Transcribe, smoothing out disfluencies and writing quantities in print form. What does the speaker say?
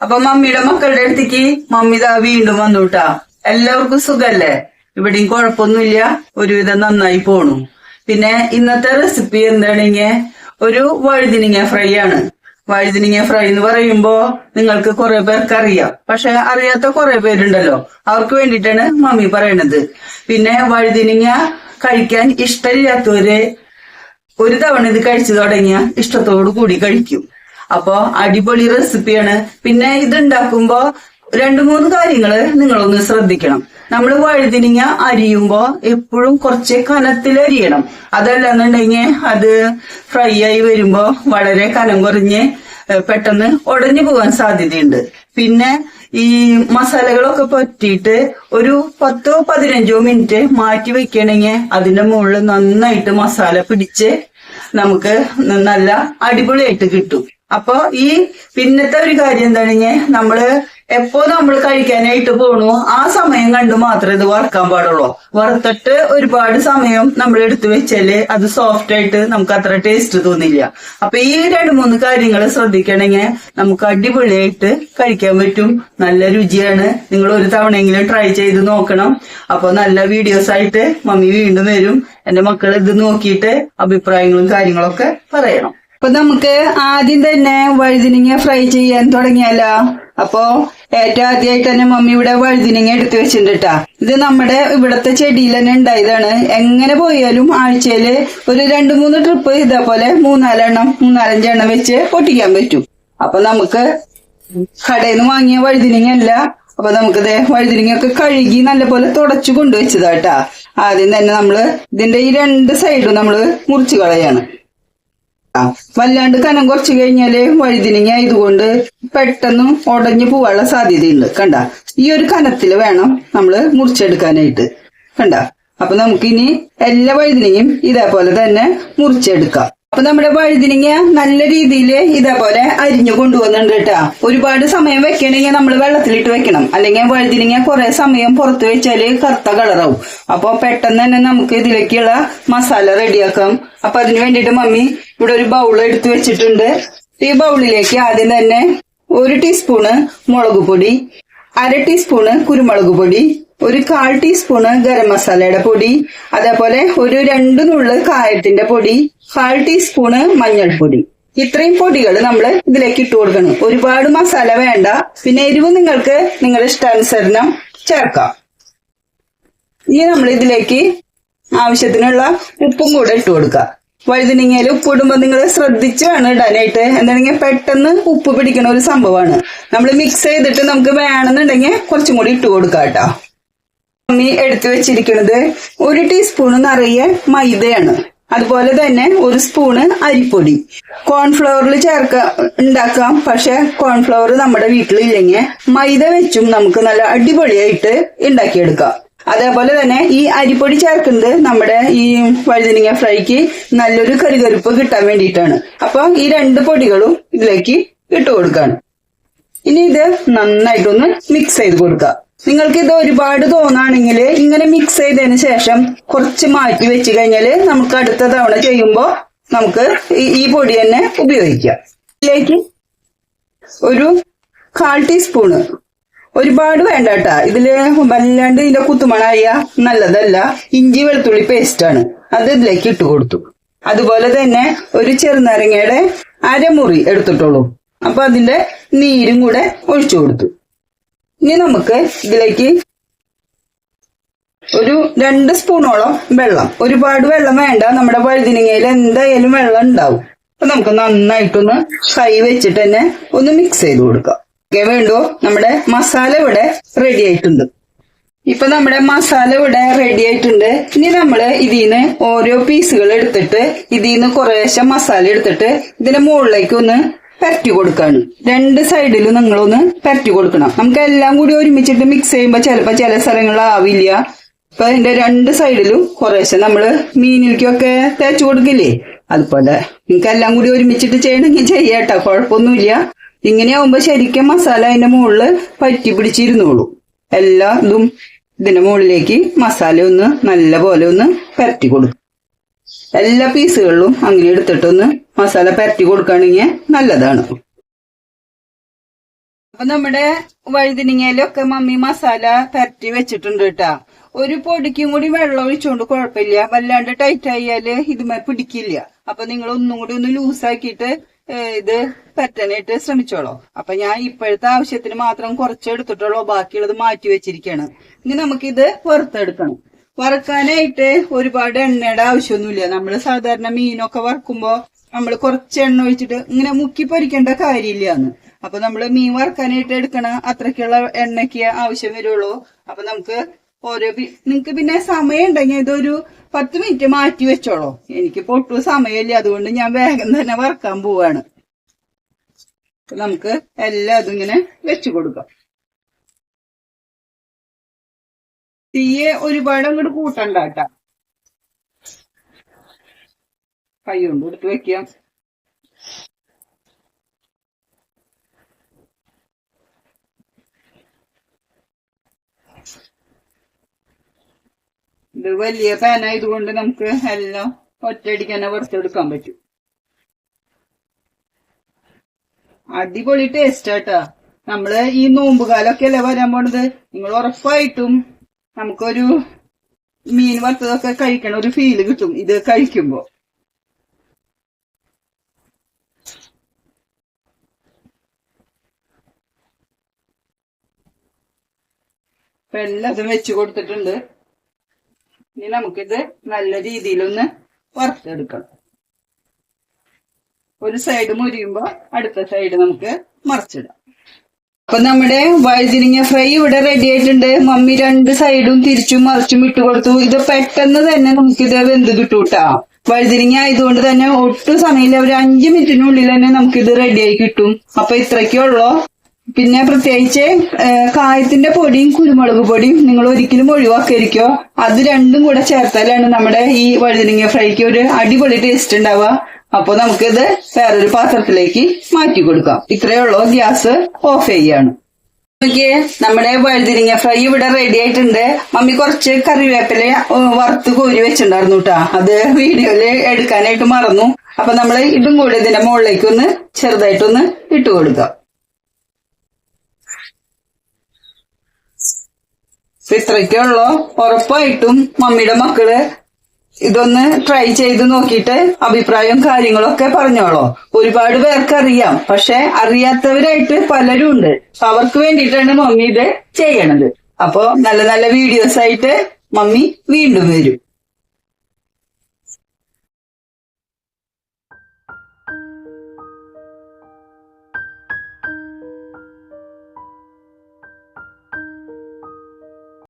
അപ്പൊ മമ്മിയുടെ മക്കളുടെ അടുത്തേക്ക് മമ്മി ഇതാ വീണ്ടും വന്നുട്ടാ. എല്ലാവർക്കും സുഖല്ലേ? ഇവിടെയും കുഴപ്പമൊന്നുമില്ല, ഒരുവിധം നന്നായി പോണു. പിന്നെ ഇന്നത്തെ റെസിപ്പി എന്താണെങ്കിൽ ഒരു വഴുതിനിങ്ങ ഫ്രൈ ആണ്. വഴുതിനിങ്ങ ഫ്രൈ എന്ന് പറയുമ്പോ നിങ്ങൾക്ക് കുറെ പേർക്ക് അറിയാം, പക്ഷെ അറിയാത്ത കുറെ പേരുണ്ടല്ലോ, അവർക്ക് വേണ്ടിയിട്ടാണ് മമ്മി പറയണത്. പിന്നെ വഴുതിനിങ്ങ കഴിക്കാൻ ഇഷ്ടമില്ലാത്തവര് ഒരു തവണ ഇത് കഴിച്ചു തുടങ്ങിയ ഇഷ്ടത്തോടു കൂടി കഴിക്കും. അപ്പൊ അടിപൊളി റെസിപ്പിയാണ്. പിന്നെ ഇത് ഉണ്ടാക്കുമ്പോ 2-3 കാര്യങ്ങള് നിങ്ങളൊന്ന് ശ്രദ്ധിക്കണം. നമ്മള് വഴുതിനിങ്ങ അരിയുമ്പോ എപ്പോഴും കുറച്ച് കനത്തിൽ അരിയണം. അതല്ലെന്നുണ്ടെങ്കിൽ അത് ഫ്രൈ ആയി വരുമ്പോ വളരെ കനം കുറഞ്ഞ് പെട്ടെന്ന് ഉടഞ്ഞു പോകാൻ സാധ്യതയുണ്ട്. പിന്നെ ഈ മസാലകളൊക്കെ പറ്റിയിട്ട് ഒരു 10-15 മിനിറ്റ് മാറ്റി വെക്കണമെങ്കിൽ അതിന്റെ മുകളിൽ നന്നായിട്ട് മസാല പിടിച്ച് നമുക്ക് നല്ല അടിപൊളിയായിട്ട് കിട്ടും. അപ്പൊ ഈ പിന്നത്തെ ഒരു കാര്യം എന്താണെങ്കിൽ നമ്മള് എപ്പോ നമ്മൾ കഴിക്കാനായിട്ട് പോണു ആ സമയം കണ്ട് മാത്രമേ ഇത് വറുക്കാൻ പാടുള്ളൂ. വറുത്തിട്ട് ഒരുപാട് സമയം നമ്മൾ എടുത്തു വെച്ചാല് അത് സോഫ്റ്റ് ആയിട്ട് നമുക്ക് അത്ര ടേസ്റ്റ് തോന്നില്ല. അപ്പൊ ഈ 2-3 കാര്യങ്ങൾ ശ്രദ്ധിക്കണമെങ്കിൽ നമുക്ക് അടിപൊളിയായിട്ട് കഴിക്കാൻ പറ്റും. നല്ല രുചിയാണ്. നിങ്ങൾ ഒരു തവണയെങ്കിലും ട്രൈ ചെയ്ത് നോക്കണം. അപ്പൊ നല്ല വീഡിയോസ് ആയിട്ട് മമ്മി വീണ്ടും വരും. എന്റെ മക്കൾ ഇത് നോക്കിയിട്ട് അഭിപ്രായങ്ങളും കാര്യങ്ങളൊക്കെ പറയണം. അപ്പൊ നമുക്ക് ആദ്യം തന്നെ വഴുതിനിങ്ങ ഫ്രൈ ചെയ്യാൻ തുടങ്ങിയാലോ? അപ്പൊ ഏറ്റവും ആദ്യമായിട്ട് തന്നെ മമ്മി ഇവിടെ വഴുതിനിങ്ങ എടുത്തു വെച്ചിട്ടുണ്ട്. ഇത് നമ്മുടെ ഇവിടത്തെ ചെടിയിൽ തന്നെ ഉണ്ടായതാണ്. എങ്ങനെ പോയാലും ആഴ്ചയില് ഒരു 2-3 ട്രിപ്പ് ഇതേപോലെ 3-4 എണ്ണം വെച്ച് പൊട്ടിക്കാൻ പറ്റും. അപ്പൊ നമുക്ക് കടയിൽ നിന്ന് വാങ്ങിയ വഴുതിനിങ്ങ അല്ല. അപ്പൊ നമുക്കിത് വഴുതിനിങ്ങയൊക്കെ കഴുകി നല്ലപോലെ തുടച്ചു കൊണ്ടുവച്ചതാട്ടാ. ആദ്യം തന്നെ നമ്മള് ഇതിന്റെ ഈ 2 സൈഡും നമ്മള് മുറിച്ചു കളയാണ്. വല്ലാണ്ട് കനം കുറച്ച് കഴിഞ്ഞാല് വഴുതിനിങ്ങ ഇതുകൊണ്ട് പെട്ടെന്ന് ഉടഞ്ഞു പോവാനുള്ള സാധ്യതയുണ്ട്. കണ്ട, ഈ ഒരു കനത്തില് വേണം നമ്മള് മുറിച്ചെടുക്കാനായിട്ട്. കണ്ട, അപ്പൊ നമുക്കിനി എല്ലാ വഴുതിനിങ്ങയും ഇതേപോലെ തന്നെ മുറിച്ചെടുക്കാം. അപ്പൊ നമ്മുടെ വഴുതിനിങ്ങ നല്ല രീതിയിൽ ഇതേപോലെ അരിഞ്ഞു കൊണ്ടുവന്നിട്ടുണ്ട് കേട്ടാ. ഒരുപാട് സമയം വെക്കണമെങ്കിൽ നമ്മൾ വെള്ളത്തിലിട്ട് വെക്കണം, അല്ലെങ്കിൽ വഴുതിനിങ്ങ കുറെ സമയം പുറത്ത് വെച്ചാല് കറുത്ത കളറാവും. അപ്പൊ പെട്ടെന്ന് തന്നെ നമുക്ക് ഇതിലേക്കുള്ള മസാല റെഡിയാക്കാം. അപ്പൊ അതിന് വേണ്ടിയിട്ട് മമ്മി ഇവിടെ ഒരു ബൗൾ എടുത്തു വെച്ചിട്ടുണ്ട്. ഈ ബൗളിലേക്ക് ആദ്യം തന്നെ 1 ടീസ്പൂണ് മുളക് പൊടി, 1/2 ടീസ്പൂണ് കുരുമുളക് പൊടി, ഒരു 1/4 ടീസ്പൂണ് ഗരം മസാലയുടെ പൊടി, അതേപോലെ ഒരു 2 നുള്ള് കായത്തിന്റെ പൊടി, 1/4 ടീസ്പൂണ് മഞ്ഞൾപ്പൊടി. ഇത്രയും പൊടികൾ നമ്മൾ ഇതിലേക്ക് ഇട്ട് കൊടുക്കണം. ഒരുപാട് മസാല വേണ്ട. പിന്നെ എരിവ് നിങ്ങൾക്ക് നിങ്ങളുടെ ഇഷ്ടാനുസരണം ചേർക്കാം. ഇനി നമ്മൾ ഇതിലേക്ക് ആവശ്യത്തിനുള്ള ഉപ്പും കൂടെ ഇട്ട് കൊടുക്കുക. വഴുതിനിങ്ങയിൽ ഉപ്പിടുമ്പോ നിങ്ങൾ ശ്രദ്ധിച്ച് വേണം ഇടാനായിട്ട്. എന്താണെങ്കിൽ പെട്ടെന്ന് ഉപ്പ് പിടിക്കുന്ന ഒരു സംഭവമാണ്. നമ്മൾ മിക്സ് ചെയ്തിട്ട് നമുക്ക് വേണമെന്നുണ്ടെങ്കിൽ കുറച്ചും കൂടി ഇട്ട് കൊടുക്കാം കേട്ടോ. മമ്മി എടുത്തു വെച്ചിരിക്കുന്നത് 1 ടീസ്പൂണ് നിറയെ മൈദയാണ്. അതുപോലെ തന്നെ 1 സ്പൂണ് അരിപ്പൊടി. കോൺഫ്ലവറിൽ ഉണ്ടാക്കാം, പക്ഷെ കോൺഫ്ലവർ നമ്മുടെ വീട്ടിലില്ലെങ്കിൽ മൈദ വെച്ചും നമുക്ക് നല്ല അടിപൊളിയായിട്ട് ഉണ്ടാക്കിയെടുക്കാം. അതേപോലെ തന്നെ ഈ അരിപ്പൊടി ചേർക്കുന്നത് നമ്മുടെ ഈ വഴുതിനിങ്ങ ഫ്രൈക്ക് നല്ലൊരു കരുകരുപ്പ് കിട്ടാൻ വേണ്ടിയിട്ടാണ്. അപ്പൊ ഈ 2 പൊടികളും ഇതിലേക്ക് ഇട്ട് കൊടുക്കാണ്. ഇനി ഇത് നന്നായിട്ടൊന്ന് മിക്സ് ചെയ്ത് കൊടുക്കുക. നിങ്ങൾക്ക് ഇത് ഒരുപാട് തോന്നാണെങ്കിൽ ഇങ്ങനെ മിക്സ് ചെയ്തതിന് ശേഷം കുറച്ച് മാറ്റി വെച്ച് കഴിഞ്ഞാല് നമുക്ക് അടുത്ത തവണ ചെയ്യുമ്പോൾ നമുക്ക് ഈ പൊടി തന്നെ ഉപയോഗിക്കാം. ഇതിലേക്ക് ഒരു 1/4 ടീസ്പൂണ്, ഒരുപാട് വേണ്ട കേട്ടാ, ഇതില് വല്ലാണ്ട് ഇതിന്റെ കുത്തുമണായ നല്ലതല്ല, ഇഞ്ചി വെളുത്തുള്ളി പേസ്റ്റ് ആണ്, അത് ഇതിലേക്ക് ഇട്ട് കൊടുത്തു. അതുപോലെ തന്നെ ഒരു ചെറുനാരങ്ങയുടെ 1/2 മുറി എടുത്തിട്ടുള്ളൂ. അപ്പൊ അതിന്റെ നീരും കൂടെ ഒഴിച്ചു കൊടുത്തു. ഇനി നമുക്ക് ഇതിലേക്ക് ഒരു 2 സ്പൂണോളം വെള്ളം, ഒരുപാട് വെള്ളം വേണ്ട, നമ്മുടെ വഴുതിനിങ്ങയിൽ എന്തായാലും വെള്ളം ഉണ്ടാവും. അപ്പൊ നമുക്ക് നന്നായിട്ടൊന്ന് കൈ വെച്ചിട്ട് തന്നെ ഒന്ന് മിക്സ് ചെയ്ത് കൊടുക്കാം. വേണ്ടോ, നമ്മുടെ മസാല ഇവിടെ റെഡി ആയിട്ടുണ്ട്. ഇപ്പൊ നമ്മുടെ മസാല ഇവിടെ റെഡി ആയിട്ടുണ്ട്. ഇനി നമ്മള് ഇതിന്ന് ഓരോ പീസുകൾ എടുത്തിട്ട് ഇതിന്ന് കുറേശ്ശെ മസാല എടുത്തിട്ട് ഇതിന്റെ മുകളിലേക്ക് ഒന്ന് പരട്ടി കൊടുക്കാണ്. 2 സൈഡിലും നിങ്ങളൊന്ന് പരട്ടി കൊടുക്കണം. നമുക്ക് എല്ലാം കൂടി ഒരുമിച്ചിട്ട് മിക്സ് ചെയ്യുമ്പോ ചിലപ്പോ ചില സ്ഥലങ്ങളിൽ ആവില്ല. ഇപ്പൊ ഇതിന്റെ 2 സൈഡിലും കുറേശ്ശെ നമ്മള് മീനിലേക്കൊക്കെ തേച്ചു കൊടുക്കില്ലേ, അതുപോലെ നിങ്ങൾക്ക് എല്ലാം കൂടി ഒരുമിച്ചിട്ട് ചെയ്യണമെങ്കിൽ ചെയ്യാട്ടോ, കുഴപ്പമൊന്നുമില്ല. ഇങ്ങനെയാവുമ്പോ ശരിക്കും മസാല അതിന്റെ മുകളില് പറ്റി പിടിച്ചിരുന്നോളൂ. എല്ലാ ഇതും ഇതിന്റെ മുകളിലേക്ക് മസാല ഒന്ന് നല്ല പോലെ ഒന്ന് പരട്ടി കൊടുക്കും. എല്ലാ പീസുകളിലും അങ്ങനെ എടുത്തിട്ടൊന്ന് മസാല പരട്ടി കൊടുക്കുകയാണെങ്കിൽ നല്ലതാണ്. അപ്പൊ നമ്മുടെ വഴുതിനിങ്ങയിലൊക്കെ മമ്മി മസാല പരട്ടി വെച്ചിട്ടുണ്ട് കേട്ടാ. ഒരു പൊടിക്കും കൂടി വെള്ളം ഒഴിച്ചോണ്ട് കുഴപ്പമില്ല. വല്ലാണ്ട് ടൈറ്റ് ആയാല് ഇതുമേ പിടിക്കില്ല. അപ്പൊ നിങ്ങൾ ഒന്നും കൂടി ഒന്ന് ലൂസാക്കിയിട്ട് ഇത് പറ്റാനായിട്ട് ശ്രമിച്ചോളൂ. അപ്പൊ ഞാൻ ഇപ്പോഴത്തെ ആവശ്യത്തിന് മാത്രം കുറച്ച് എടുത്തിട്ടുള്ളൂ, ബാക്കിയുള്ളത് മാറ്റി വെച്ചിരിക്കുകയാണ്. ഇനി നമുക്കിത് വറുത്തെടുക്കണം. വറുക്കാനായിട്ട് ഒരുപാട് എണ്ണയുടെ ആവശ്യമൊന്നുമില്ല. നമ്മൾ സാധാരണ മീനൊക്കെ വറുക്കുമ്പോ നമ്മൾ കുറച്ച് എണ്ണ ഒഴിച്ചിട്ട് ഇങ്ങനെ മുക്കി പൊരിക്കേണ്ട കാര്യമില്ലാന്ന്. അപ്പൊ നമ്മള് മീൻ വറുക്കാനായിട്ട് എടുക്കണ അത്രയ്ക്കുള്ള എണ്ണയ്ക്ക് ആവശ്യം വരുള്ളൂ. അപ്പൊ നമുക്ക് നിങ്ങക്ക് പിന്നെ സമയം ഉണ്ടെങ്കിൽ ഇതൊരു 10 മിനിറ്റ് മാറ്റി വെച്ചോളൂ. എനിക്കിപ്പോ ഒട്ടും സമയമില്ല, അതുകൊണ്ട് ഞാൻ വേഗം തന്നെ വറുക്കാൻ പോവാണ്. നമുക്ക് എല്ലാം അതിങ്ങനെ വെച്ചു കൊടുക്കാം. തീയെ ഒരുപാട് അങ്ങോട്ട് കൂട്ടണ്ട കേട്ടാ. കൈ കൊണ്ട് എടുത്ത് വെക്കാം. ഇത് വലിയ പാനായതുകൊണ്ട് നമുക്ക് എല്ലാം ഒറ്റയടിക്ക് തന്നെ വറുത്തെടുക്കാൻ പറ്റും. അടിപൊളി ടേസ്റ്റ് ആട്ടാ. നമ്മള് ഈ നോമ്പുകാലൊക്കെ അല്ലേ വരാൻ പോണത്. നിങ്ങൾ ഉറപ്പായിട്ടും നമുക്കൊരു മീൻ വറുത്തതൊക്കെ കഴിക്കണ ഒരു ഫീല് കിട്ടും ഇത് കഴിക്കുമ്പോ. ഇപ്പൊ എല്ലാതും വെച്ച് കൊടുത്തിട്ടുണ്ട്. ഇനി നമുക്കിത് നല്ല രീതിയിലൊന്ന് വറുത്തെടുക്കണം. ഒരു സൈഡ് മുരിയുമ്പോ അടുത്ത സൈഡ് നമുക്ക് മറിച്ചിടാം. അപ്പൊ നമ്മുടെ വഴുതിരിങ്ങ ഫ്രൈ ഇവിടെ റെഡി ആയിട്ടുണ്ട്. മമ്മി 2 സൈഡും തിരിച്ചും മറിച്ചും ഇട്ട് കൊടുത്തു. ഇത് പെട്ടെന്ന് തന്നെ നമുക്കിത് വെന്ത് കിട്ടൂട്ടാ. വഴുതിരിങ്ങ ആയതുകൊണ്ട് തന്നെ ഒട്ടും സമയമില്ല, ഒരു 5 മിനിറ്റിനുള്ളിൽ തന്നെ നമുക്കിത് റെഡിയായി കിട്ടും. അപ്പൊ ഇത്രയ്ക്കുള്ളൂ. പിന്നെ പ്രത്യേകിച്ച് കായത്തിന്റെ പൊടിയും കുരുമുളക് പൊടിയും നിങ്ങൾ ഒരിക്കലും ഒഴിവാക്കിയിരിക്കോ. അത് രണ്ടും കൂടെ ചേർത്താലാണ് നമ്മുടെ ഈ വഴുതിരിങ്ങ ഫ്രൈക്ക് ഒരു അടിപൊളി ടേസ്റ്റ് ഉണ്ടാവുക. അപ്പൊ നമുക്കിത് വേറൊരു പാത്രത്തിലേക്ക് മാറ്റി കൊടുക്കാം. ഇത്രയേ ഉള്ളൂ. ഗ്യാസ് ഓഫ് ചെയ്യാണ്. നമ്മുടെ വഴുതിരിങ്ങ ഫ്രൈ ഇവിടെ റെഡി ആയിട്ടുണ്ട്. മമ്മി കുറച്ച് കറിവേപ്പില വറുത്ത് കോരി വെച്ചിട്ടുണ്ടായിരുന്നു കേട്ടാ. അത് വീഡിയോയില് എടുക്കാനായിട്ട് മറന്നു. അപ്പൊ നമ്മൾ ഇതും കൂടി ഇതിന്റെ മുകളിലേക്ക് ഒന്ന് ചെറുതായിട്ടൊന്ന് ഇട്ട് കൊടുക്കാം. ഇത്രയ്ക്കേ ഉള്ളൂ. ഉറപ്പായിട്ടും മമ്മിയുടെ മക്കള് ഇതൊന്ന് ട്രൈ ചെയ്ത് നോക്കിയിട്ട് അഭിപ്രായം കാര്യങ്ങളൊക്കെ പറഞ്ഞോളൂ. ഒരുപാട് പേർക്ക് അറിയാം, പക്ഷെ അറിയാത്തവരായിട്ട് പലരും ഉണ്ട്. അവർക്ക് വേണ്ടിയിട്ടാണ് മമ്മി ഇത് ചെയ്യണത്. അപ്പൊ നല്ല നല്ല വീഡിയോസ് ആയിട്ട് മമ്മി വീണ്ടും വരും.